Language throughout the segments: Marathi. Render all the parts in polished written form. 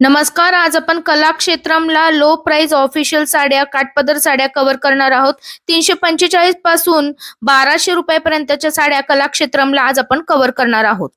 नमस्कार. आज आपण कलाक्षेत्रमला लो प्राइस ऑफिशियल साड्या, काठपदर साड्या कव्हर करणार आहोत. 345 पासून 1200 रुपयापर्यंतच्या साड्या कलाक्षेत्रमला आज आपण कव्हर करणार आहोत.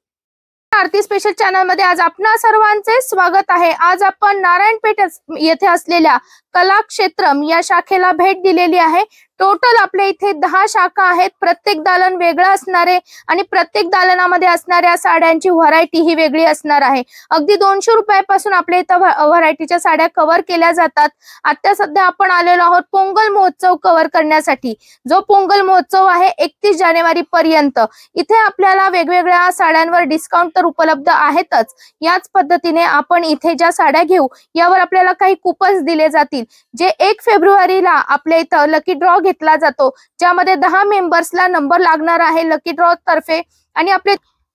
आरती स्पेशल चॅनल मध्ये आज आपणा सर्वांचे स्वागत आहे. आज आपण नारायणपेठ येथे असलेल्या कलाक्षेत्रम या शाखेला भेट दिलेली आहे. टोटल आपल्या इथे 10 शाखा आहेत. प्रत्येक दालन वेगळं असणारे आणि प्रत्येक दालनामध्ये असणाऱ्या साड्यांची व्हरायटी ही वेगळी असणार आहे. अगदी 200 रुपयापासून आपल्या इथं व्हरायटीच्या साड्या कव्हर केल्या जातात. आता सध्या आपण आलेलो आहोत पोंगल महोत्सव कव्हर करण्यासाठी. जो पोंगल महोत्सव आहे 31 जानेवारी पर्यंत. इथे आपल्याला वेगवेगळ्या साड्यांवर डिस्काउंट तर उपलब्ध आहेतच. याच पद्धतीने आपण इथे ज्या साड्या घेऊ यावर आपल्याला काही कुपन्स दिले जातील, जे 1 फेब्रुवारीला आपल्या इथं लकी ड्रॉ घेतला जातो, ज्यामध्ये 10 मेंबर्सला नंबर लागणार आहे लकी ड्रॉ तर्फे. आणि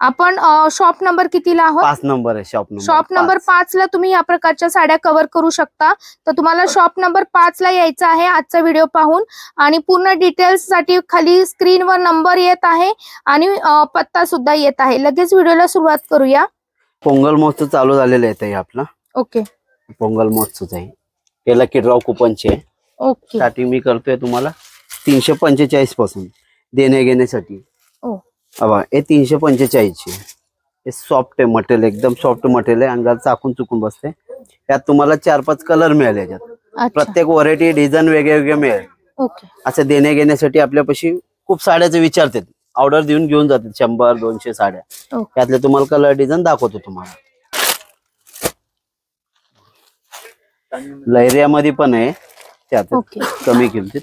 आपण शॉप नंबर कितीला आहोत? 5 नंबर आहे. शॉप नंबर 5 ला तुम्ही या प्रकारच्या साड्या कव्हर करू शकता. तर तुम्हाला शॉप नंबर 5 ला यायचं आहे आजचा व्हिडिओ पाहून. आणि पूर्ण डिटेल्स साठी खाली स्क्रीनवर नंबर येत आहे आणि पत्ता सुद्धा येत आहे. लगेच व्हिडिओला सुरुवात करूया. पोंगल महोत्सव चालू झालेला आहे आपला. ओके, पोंगल महोत्सव आहे. हे लकी ड्रॉ कुपनचे. ओके, स्टार्टिंग मी करतोय तुम्हाला 345 पासून देणे घेण्यासाठी. हे 345 चे. हे सॉफ्ट आहे मटेरियल, एकदम सॉफ्ट मटेरियल आहे. अंगाला चाकून चुकून बसते. यात तुम्हाला 4-5 कलर मिळेल. याच्यात प्रत्येक व्हरायटी डिझाईन वेगळे मिळेल. ओके, असं देणे घेण्यासाठी आपल्यापाशी खूप साड्याचे विचारतात. ऑर्डर देऊन घेऊन जातात 100-200 साड्या. त्यातले तुम्हाला कलर डिझाईन दाखवतो तुम्हाला. लहरियामध्ये पण आहे, त्यात कमी किमतीत.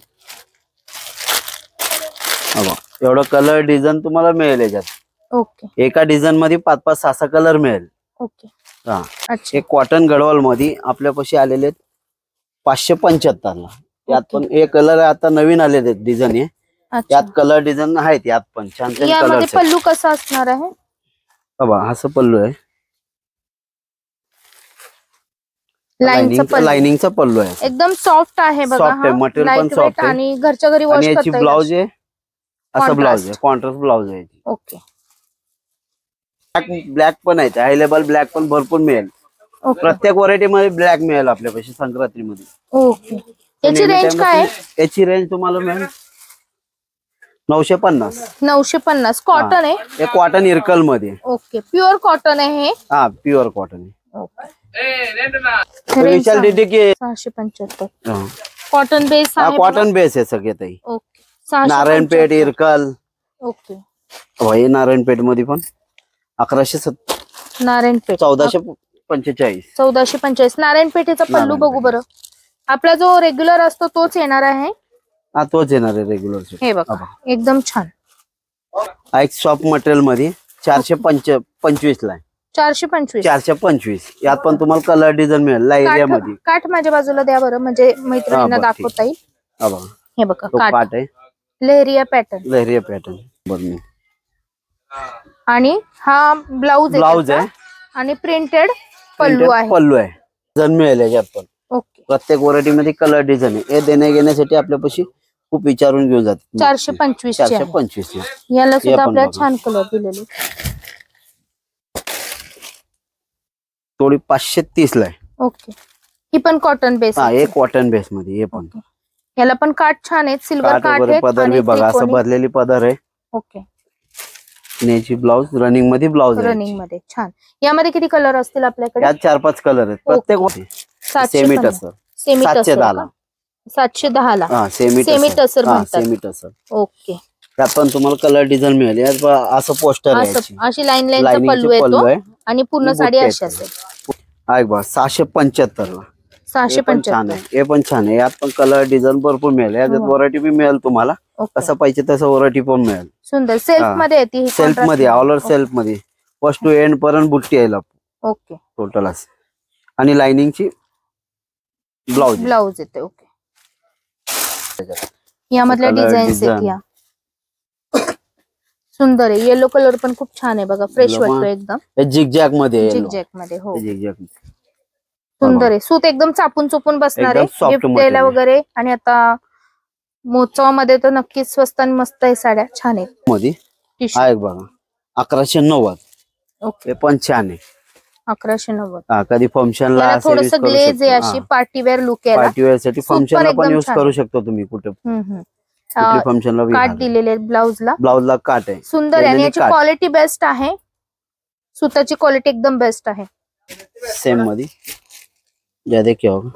एवढं कलर डिझाईन तुम्हाला मिळेल याच्यात. ओके, एका डिझाईन मध्ये 5-5, 6-6 कलर मिळेल. ओके, हा. हे कॉटन गडवाल मध्ये आपल्यापाशी आलेले 575 ला. यात पण एक कलर आता नवीन आलेले डिझाईन आहे. यात कलर डिझाईन आहेत. यात पण छान छान कलर. पल्लू कसा असणार आहे? असं पल्लू आहे. लाइनिंगचा पल्लू आहे. एकदम सॉफ्ट आहे बघा. सॉफ्ट आहे मटेरियल, पण सॉफ्ट आहे. आणि घरच्या घरी वॉश करता येईल. ब्लाउज आहे, असं ब्लाउज आहे, कॉन्ट्रास्ट ब्लाउज आहे. ओके, ब्लॅक पण आहे. अवेलेबल ब्लॅक पण भरपूर मिळेल. प्रत्येक व्हरायटी मध्ये ब्लॅक मिळेल आपल्यापाशी संक्रांती मध्ये. ओके, याची रेंज काय आहे? याची रेंज तुम्हाला मिळेल 950. 950. कॉटन आहे? हे कॉटन इरकल मध्ये. ओके, प्युअर कॉटन आहे हे? हा, प्युअर कॉटन आहे. ओके, विशाल दीदी की 675 कॉटन बेस आहे. कॉटन बेस आहे सगळे ताई. ओके, नारायणपेठ इरकल. ओके, हे नारायणपेठ मध्ये पण 1170. नारायणपेठ 1445. 1445 नारायणपेठेचा पल्लू बघू बरं. आपला जो रेग्युलर असतो तोच येणार आहे. हा, तोच येणार आहे रेग्युलर. हे बघा, एकदम छान. एक सॉफ्ट मटेरियल मध्ये 425 ला. 425. यात पण तुम्हाला कलर डिझाईन मिळेल. लायरिया मध्ये. काठ माझ्या बाजूला द्या बरं, म्हणजे मैत्रिणींना दाखवता येईल. हे बघा, काठ आहे. लहरिया पॅटर्न. बरं. आणि हा ब्लाउज आहे आणि प्रिंटेड पल्लू आहे. डिझाईन मिळेल याच्यात पण. ओके, प्रत्येक व्हरायटी मध्ये कलर डिझाईन आहे. हे देण्या घेण्यासाठी आपल्यापाशी खूप विचारून घेऊन जातात. 425. याला सुद्धा आपल्याला छान कलर दिलेले. थोडी 530 ला आहे. ओके, ही पण कॉटन बेस. हा, हे कॉटन बेस मध्ये. हे पण याला पण काठ छान आहेत. सिल्वर काठ आहे. पदर बी बघा, असं भरलेली पदर आहे. ओके, नेची ब्लाउज रनिंग मध्ये. ब्लाउज रनिंग मध्ये छान. यामध्ये किती कलर असतील आपल्याकडे? यात 4-5 कलर आहेत प्रत्येक. सेमी टसर. 710 ला. हा, सेमी टसर म्हणतात. ओके, त्यात पण तुम्हाला कलर डिझाईन मिळेल. यात असं पोस्टर आहे, अशी लाईनचा पल्लू येतो आणि पूर्ण साडी अशी असेल. हा, एक 675 ला. 675. हे पण छान आहे. यात पण कलर डिझाईन भरपूर मिळेल. यात व्हरायटी बी मिळेल तुम्हाला. कसं पाहिजे तसं व्हरायटी पण मिळेल. सुंदर सेल्फ मध्ये येते. सेल्फ मध्ये, ऑल ओव्हर सेल्फ मध्ये. फर्स्ट टू एंड पर्यंत बुट्टी आहे. ओके, टोटल असं. आणि लाइनिंगची ब्लाउज येते. ओके, यामधल्या डिझाईन्स आहेत. या सुंदर आहे. येलो कलर पण खूप छान आहे बघा. फ्रेश वाटतो एकदम. झिगझॅग मध्ये. हो, सुंदर आहे. सूत एकदम चापून चुपून बसणार आहे गिफ्ट द्यायला वगैरे. आणि आता महोत्सवामध्ये तर नक्कीच स्वस्त आणि मस्त आहे साड्या. छान आहे. मध्ये बघा 1190. ओके, हे पण छान आहे. 1190. हा, कधी फंक्शनला थोडस ग्लेज आहे, अशी पार्टीवेअर लुक आहे, पार्टीवेअर साठी फंक्शनला पण यूज करू शकतो तुम्ही. कुठे फंक्शनला काट दिलेले ब्लाउजला काट आहे, सुंदर आहे. आणि याची क्वालिटी बेस्ट आहे, सुताची क्वालिटी एकदम बेस्ट आहे. सेम मध्ये ज्या देखील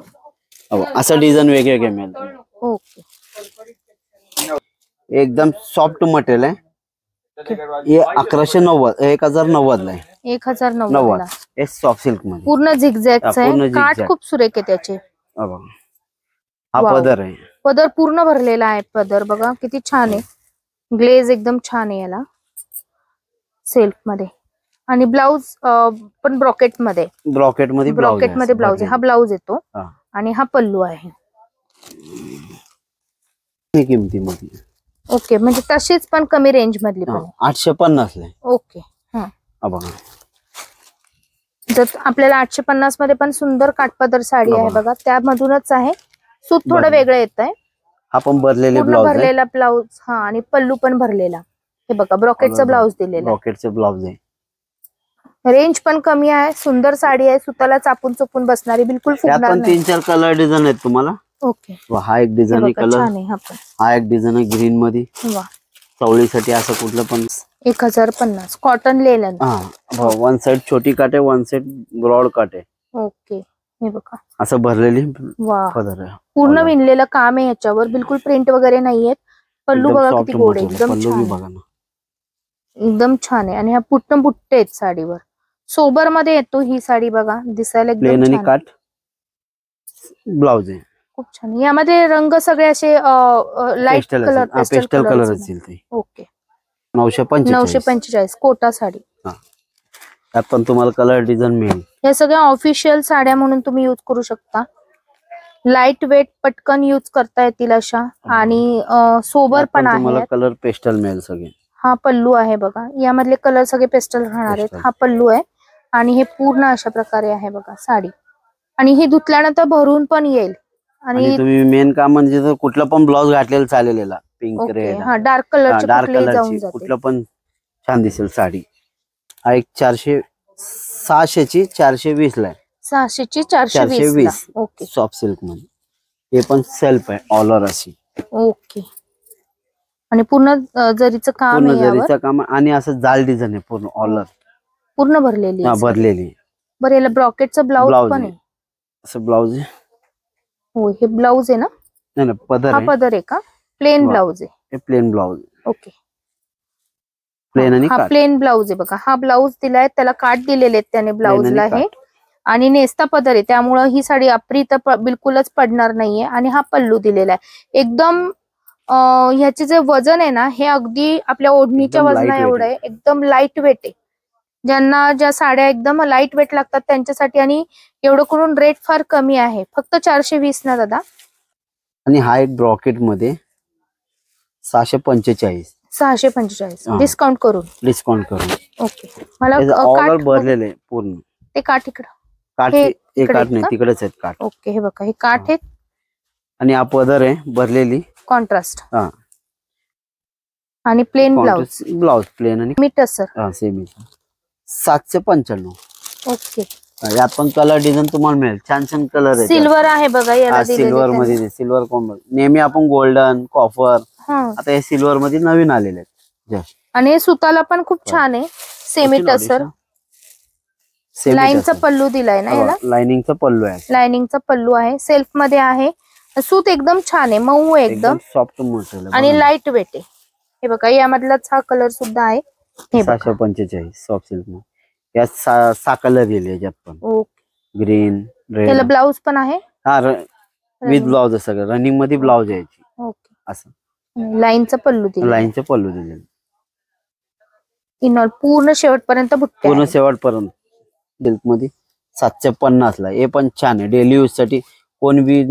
असं डिझाईन वेगवेगळे मिळेल. ओके, एकदम सॉफ्ट मटेरियल आहे. हे 1190 1090 ला आहे. 1090 हे सॉफ्ट सिल्क मध्ये पूर्ण झिगझॅगच आहे. काट खूप सुरेख आहे त्याचे. हा पदर आहे, पदर पूर्ण भरलेला आहे. पदर बघा किती छान आहे, ग्लेज एकदम छान आहे याला सिल्क मध्ये. आणि ब्लाउज पण ब्रॉकेट मध्ये ब्लाउज आहे. हा ब्लाउज येतो आणि हा पल्लू आहे. किमतीमध्ये ओके, म्हणजे तशीच पण कमी रेंज मधली पण 850 ला. ओके, जर आपल्याला 850 मध्ये पण सुंदर काठपदर साडी आहे बघा, त्यामधूनच आहे. सूत थोडं वेगळं येत आहे. हा पण भरलेला ब्लाउज. हा, आणि पल्लू पण भरलेला. हे बघा ब्रॉकेटचा ब्लाउज दिलेला. ब्लाउज आहे. रेंज पण कमी आहे. सुंदर साडी आहे, सुताला चापून चुपून बसणारी, बिलकुल फुगणार नाही. 3-4 कलर डिझाईन आहेत तुम्हाला. ओके, हा एक डिझाईन कलर, हा एक डिझाईन आहे ग्रीन मध्ये. चवळीसाठी असं कुठलं पण 1050 कॉटन लेलन. वन साइड छोटी काट आहे, वन साइड ब्रॉड काट आहे. ओके, हे बघा असं भरलेली पदर आहे. पूर्ण विणलेलं काम आहे याच्यावर, बिलकुल प्रिंट वगैरे नाहीये. पल्लू बघा किती गोड आहे, एकदम छान, एकदम छान आहे. आणि हा पुट्टम बुट्टे आहेत साडीवर. सोबर मध्ये येतो ही साडी बघा, दिसायला एकदम छान. काट ब्लाउज आहे खूप छान. यामध्ये रंग सगळे असे लाईट कलर, पेस्टल कलर असतील ते. ओके, 945 कोटा साडी. त्यात पण तुम्हाला कलर डिझाईन मिळेल. या सगळ्या ऑफिशियल साड्या म्हणून तुम्ही युज करू शकता. लाईट वेट, पटकन युज करता येतील अशा. आणि सोबर पण आहे. कलर पेस्टल मिळेल सगळे. हा पल्लू आहे बघा, यामधले कलर सगळे पेस्टल राहणार आहेत. हा पल्लू आहे आणि हे पूर्ण अशा प्रकारे आहे बघा साडी. आणि हे धुतल्यानंतर भरून पण येईल. आणि तुम्ही मेन काम म्हणजे जर कुठला पण ब्लाउज घातलेला चालेल, पिंक रेड, डार्क कलरची कुठलं पण छान दिसेल साडी. हा एक 600ची 420 ला आहे. 600ची 420. ओके, सॉफ्ट सिल्क मध्ये. हे पण सेल्फ आहे, ऑलर अशी. ओके, आणि पूर्ण जरीचं काम आहे. आणि असं जाल डिझाईन आहे, पूर्ण ऑलर पूर्ण भरलेली. बरं, याला ब्रॉकेटचं ब्लाउज पण आहे. असं ब्लाउज आहे. हो, हे ब्लाउज आहे ना? नाही, पदर आहे. पदर आहे का? प्लेन ब्लाउज आहे. हे प्लेन ब्लाउज. ओके, प्लेन आणि हा प्लेन ब्लाउज आहे बघा. हा ब्लाउज दिलाय, त्याला काट दिलेले आहेत त्याने ब्लाउजला हे. आणि नेस्ता पदर आहे, त्यामुळे ही साडी आपली तर बिलकुलच पडणार नाहीये. आणि हा पल्लू दिलेला आहे. एकदम ह्याचे जे वजन आहे ना, हे अगदी आपल्या ओढणीच्या वजना एवढं आहे. एकदम लाईट वेट आहे. ज्या साड्या एकदम लाईट वेट लागतात त्यांच्यासाठी. आणि एवढं करून रेट फार कमी आहे, फक्त 420 ना दादा. आणि हा एक ब्रॉकेट मध्ये 645. 645 डिस्काउंट करून. ओके, मला भरलेले पूर्ण ते काठ इकडं. काठ नाही, तिकडेच आहेत काठ. ओके, हे बघा हे काठ आहेत. आणि हा पदर आहे भरलेली कॉन्ट्रास्ट. आणि प्लेन ब्लाउज प्लेन आणि मीटर सर सेमी 795. ओके, यात पण कलर डिझाईन तुम्हाला मिळेल. छान कलर आहे. सिल्वर आहे बघा याला, सिल्वर मध्ये. सिल्वर कॉम्बो नेहमी आपण गोल्डन, कॉपर, आता हे सिल्वर मध्ये नवीन आलेले आहेत. आणि सुताला पण खूप छान आहे. सेमी टसर लाईनचा पल्लू दिलाय ना याला. लाइनिंगचा पल्लू आहे. सेल्फ मध्ये आहे. सूत एकदम छान आहे, मऊ आहे, एकदम सॉफ्ट मटेरियल आणि लाईट वेट आहे. हे बघा यामधलाच हा कलर सुद्धा आहे. 645 सॉफ्ट सिल्क मध्ये. यात 6 कलर दिले याच्यात पण. Okay, green, red. त्याला ब्लाउज पण आहे. हा, विथ ब्लाउज आहे सगळं. रनिंग मध्ये ब्लाउज आहे. ओके, असं लाईनचा पल्लू दिलेला. इनॉल पूर्ण शेवटपर्यंत बुट्टे. पूर्ण शेवटपर्यंत सिल्क मध्ये 750 ला. हे पण छान आहे, डेली यूज साठी कोण बी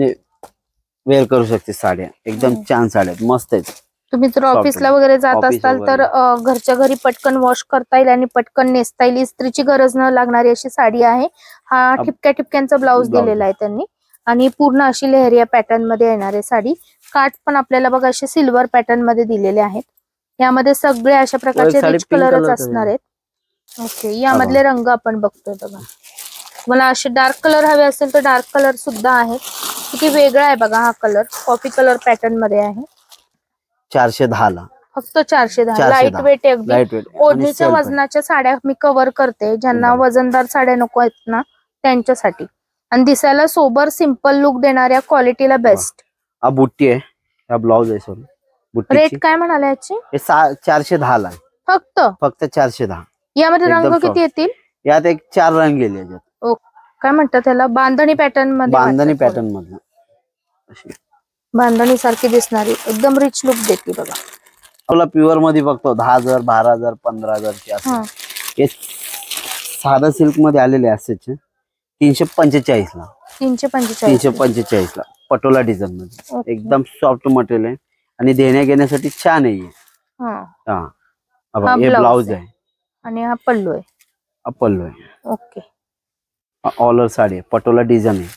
वेअर करू शकते साड्या. एकदम छान साड्या मस्त आहेत. तुम्ही जर ऑफिसला वगैरे जात असाल तर घरच्या घरी पटकन वॉश करता येईल आणि पटकन नेसता येईल. इस्त्रीची गरज न लागणारी अशी साडी आहे. हा ठिपक्यांचा ब्लाउज दिलेला आहे त्यांनी. आणि पूर्ण अशी लेहरिया पॅटर्न मध्ये येणार आहे साडी. काठ पण आपल्याला बघा असे सिल्वर पॅटर्न मध्ये दिलेले आहेत. यामध्ये सगळे अशा प्रकारचे रिच कलरच असणार आहेत. ओके, यामधले रंग आपण बघतोय बघा. मला असे डार्क कलर हवे असेल तर डार्क कलर सुद्धा आहे. किती वेगळा आहे बघा हा कलर, कॉफी कलर पॅटर्न मध्ये आहे. 410 ला, फक्त 410. लाईट वेट आहे अगदी. ओढणीच्या वजनाच्या साड्या मी कव्हर करते, ज्यांना वजनदार साड्या नको आहेत ना त्यांच्यासाठी. आणि दिसायला सोबर सिंपल लुक देणाऱ्या क्वालिटीला बेस्ट. हा बुट्टी आहे, हा ब्लाउज आहे. सॉरी, रेट काय म्हणाले याची? 410 ला फक्त 410. यामध्ये रंग किती येतील? यात एक 4 रंग गेले याच्यात. काय म्हणतात त्याला? बांधणी पॅटर्न मध्ये. बांधणी पॅटर्न मधलं, बांधणी सारखी दिसणारी एकदम रिच लुक देते बघा. आपला प्युअर मध्ये बघतो 10,000, 12,000, 15,000 चे असं. हे साधा सिल्क मध्ये आलेले असे 345 ला. 345 ला पटोला डिझाईन मध्ये. एकदम सॉफ्ट मटेरियल आहे आणि देण्या घेण्यासाठी छान आहे. हा हे ब्लाउज आहे आणि हा पल्लू आहे. हा पल्लू आहे. Okay, all over sari Patola design आहे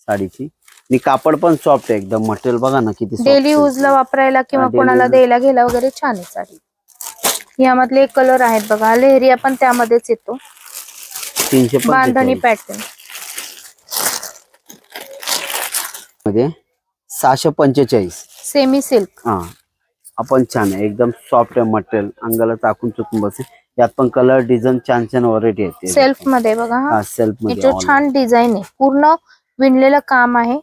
साडीची. आणि कापड पण सॉफ्ट आहे एकदम. मटेरियल बघा ना किती सॉफ्ट. डेली यूज ला वापरायला किंवा कोणाला द्यायला घ्यायला वगैरे छान आहे साडी. यामधले एक कलर आहेत बघा, लेहरिया पण त्यामध्येच येतो. 345 बांधणी पॅटर्न मध्ये 645 सेमी सिल्क. हा आपण छान आहे एकदम सॉफ्ट आहे मटेरियल. अंगाला टाकून चुकून बसे. यात पण कलर डिझाईन छान छान व्हरायटी येते. सेल्फ मध्ये बघा. हा सेल्फ मध्ये छान डिझाईन आहे, पूर्ण विणलेलं काम आहे.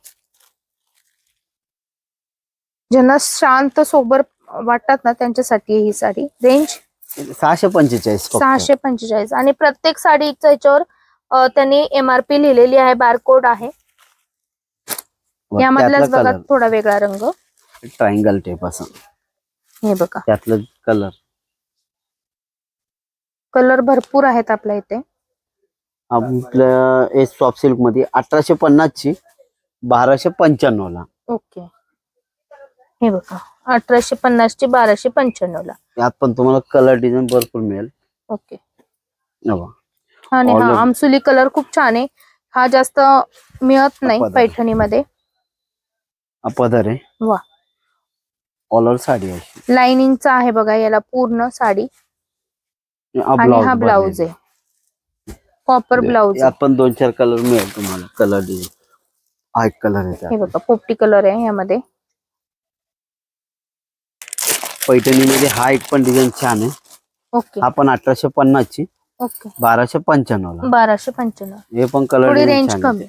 ज्यांना शांत सोबर वाटतात ना त्यांच्यासाठी ही साडी. रेंज 645. 645 आणि प्रत्येक साडीच्या याच्यावर त्यांनी MRP लिहिलेली आहे, बारकोड आहे. यामधलाच बघा थोडा वेगळा रंग, ट्रायंगल टाइप असं. हे बघा त्यातलं कलर भरपूर आहेत आपल्या इथे. आपल्या सॉफ्ट सिल्क मध्ये 1850 ची 1295 ला. ओके, हे बघा 1850 ची 1295 ला. यात पण तुम्हाला कलर डिझाईन भरपूर मिळेल. ओके, आणि हा आमसुली कलर खूप छान आहे. हा जास्त मिळत नाही पैठणी मध्ये. पदर आहे. वा, ऑल ओव्हर साडी आहे. लाइनिंगचा आहे बघा याला पूर्ण साडी. आणि हा ब्लाउज आहे, कॉपर ब्लाउज. आपण 2-4 कलर मिळेल तुम्हाला. कलर डिझाईन हा एक कलर आहे. हे बघा पोपटी कलर आहे यामध्ये. पैठणी मध्ये हा एक पण डिझाईन छान आहे. ओके, आपण 1850 ची. ओके, 1295 ला. 1295. हे पण कलर रेंज कमी.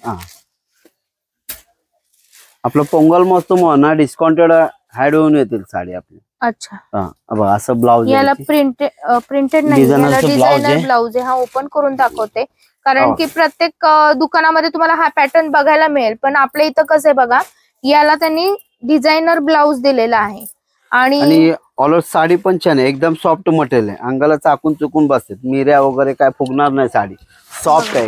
आपलं पोंगल महोत्सव ना डिस्काउंटेड हाईड होऊन येतील साडी आपली. अच्छा, असं ब्लाउज याला प्रिंटेड नाही, याला डिझायनर ब्लाउज आहे. हा ओपन करून दाखवते कारण की प्रत्येक दुकानामध्ये तुम्हाला हा पॅटर्न बघायला मिळेल, पण आपल्या इथं कसं आहे बघा, याला त्यांनी डिझायनर ब्लाउज दिलेला आहे. आणि ऑल ओव्हर साडी पण छान आहे, एकदम सॉफ्ट मटेरियल आहे. अंगाला चाकून चुकून बसते, मिऱ्या वगैरे काय फुगणार नाही. साडी सॉफ्ट आहे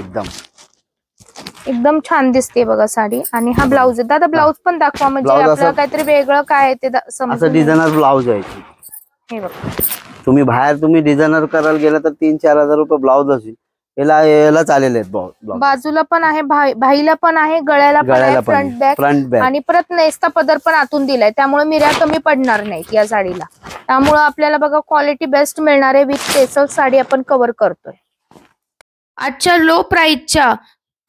एकदम छान दिसते बघा साडी. आणि हा ब्लाउज आहे. दादा ब्लाउज पण दाखवा, म्हणजे आपल्याला काहीतरी वेगळं काय आहे ते असं डिझायनर ब्लाउज आहे. हे बघा, तुम्ही बाहेर डिझायनर करायला गेला तर 3-4 हजार रुपये ब्लाउज असेल. याला चालेल आहेत. बाजूला पण आहे, भाईला पण आहे, गळ्याला पण आहे, फ्रंट बॅक. आणि परत नेस्ता पदर पण आतून दिलाय, त्यामुळे मिऱ्या कमी पडणार नाहीत या साडीला. त्यामुळे आपल्याला बघा क्वालिटी बेस्ट मिळणार आहे. विथ टेसल साडी आपण कव्हर करतोय. आजच्या लो प्राइसच्या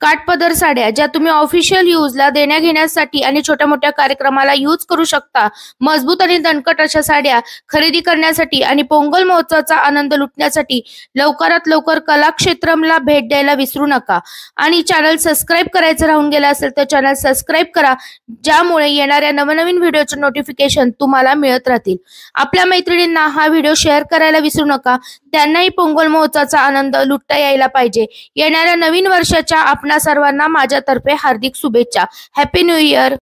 काठपदर साड्या ज्या तुम्ही ऑफिशियल यूजला देण्या घेण्यासाठी आणि छोट्या मोठ्या कार्यक्रमाला यूज करू शकता. मजबूत आणि दणकट अशा साड्या खरेदी करण्यासाठी आणि पोंगल महोत्सवाचा आनंद लुटण्यासाठी लवकरात लवकर कलाक्षेत्रमला भेट द्यायला विसरू नका. आणि चॅनल सबस्क्राईब करायचं राहून गेलं असेल तर चॅनल सबस्क्राईब करा, ज्यामुळे येणाऱ्या नवनवीन व्हिडिओचे नोटिफिकेशन तुम्हाला मिळत राहतील. आपल्या मैत्रिणींना हा व्हिडिओ शेअर करायला विसरू नका, त्यांनाही पोंगल महोत्सवाचा आनंद लुटता यायला पाहिजे. येणाऱ्या नवीन वर्षाच्या आपणा सर्वांना माझ्यातर्फे हार्दिक शुभेच्छा. Happy new year.